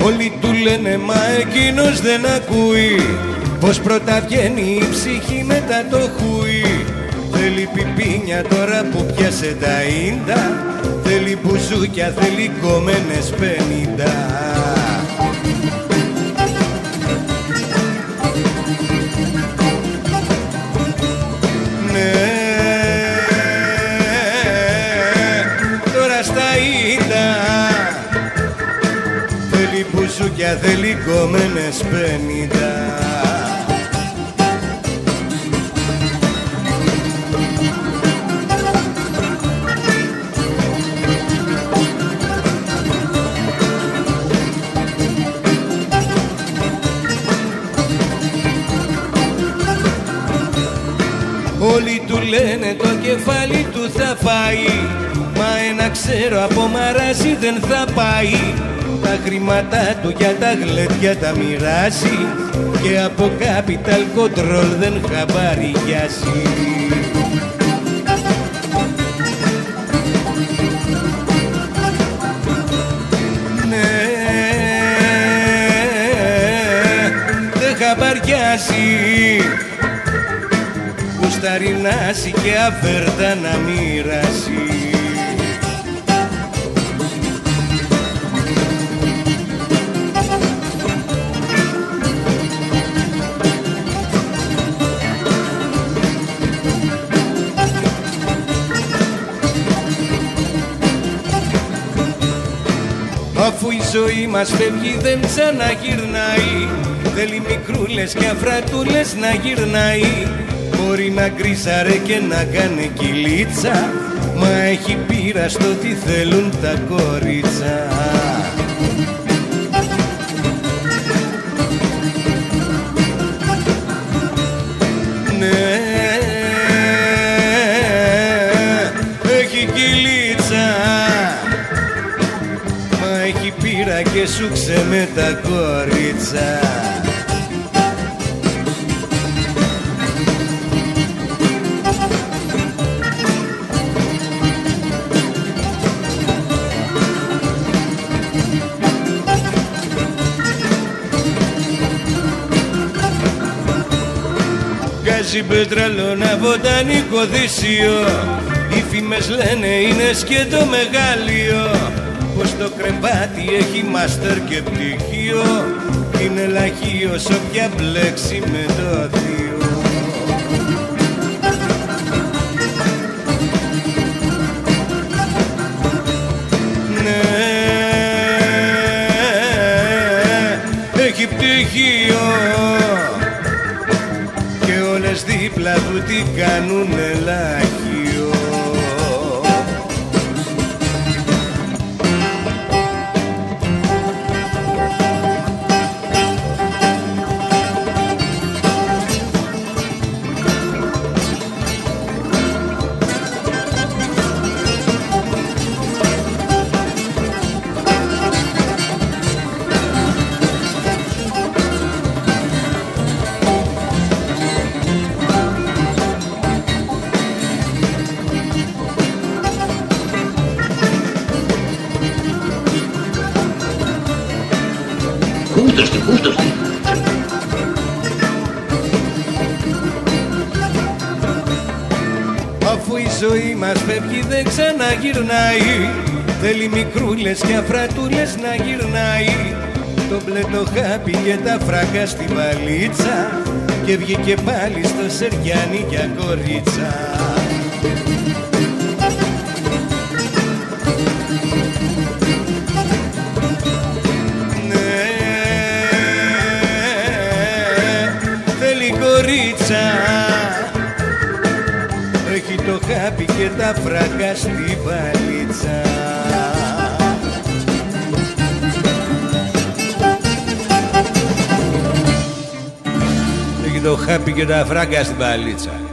Όλοι του λένε μα εκείνος δεν ακούει, πως πρώτα βγαίνει η ψυχή μετά το χούι. Θέλει πιπίνια τώρα που πιάσε τα ίντα, θέλει μπουζούκια, θέλει κομμένες 50. Ναι, τώρα στα ίντα θέλει μπουζούκια, θέλει κομμένες 50. Όλοι του λένε το κεφάλι του θα φάει, μα ένα ξέρω από μαράζι δεν θα πάει. Τα χρήματά του για τα γλέντια τα μοιράζει και από capital control δεν χαμπαριάζει. Ναι, δεν χαμπαριάζει, γουσταρινάζει και αφέρτα να μοιράζει. Αφού η ζωή μας φεύγει δεν ξαναγυρνάει, θέλει μικρούλες και αφρατούλες να γυρνάει. Μπορεί να γκρίσαρε και να κάνει κυλίτσα, μα έχει πείρα στο τι θέλουν τα κορίτσα. Ναι, έχει κυλίτσα, μα έχει πείρα και σου ξεμέ τα κορίτσα. Βγάζει πετραλώνα βοτανικό δυσίο, οι φήμες λένε είναι σκέτο μεγάλιο, πως το κρεβάτι έχει μάστερ και πτυχίο, είναι λαχείος όποια μπλέξει με το θείο. Ναι, έχει πτυχίο και όλες δίπλα του τι κάνουνε λαχείο. Justo. Αφού η ζωή μας φεύγει δεν ξαναγυρνάει, θέλει μικρούλες και αφρατούλες να γυρνάει. το μπλε το χάπι και τα φράγκα στη βαλίτσα και βγήκε πάλι στο Σεριάνι για κορίτσα. Ναι, θέλει κορίτσα, έχει το χάπι και τα φράγκα στη βαλίτσα. Το χάπι και τα φράγκα στην παλίτσα.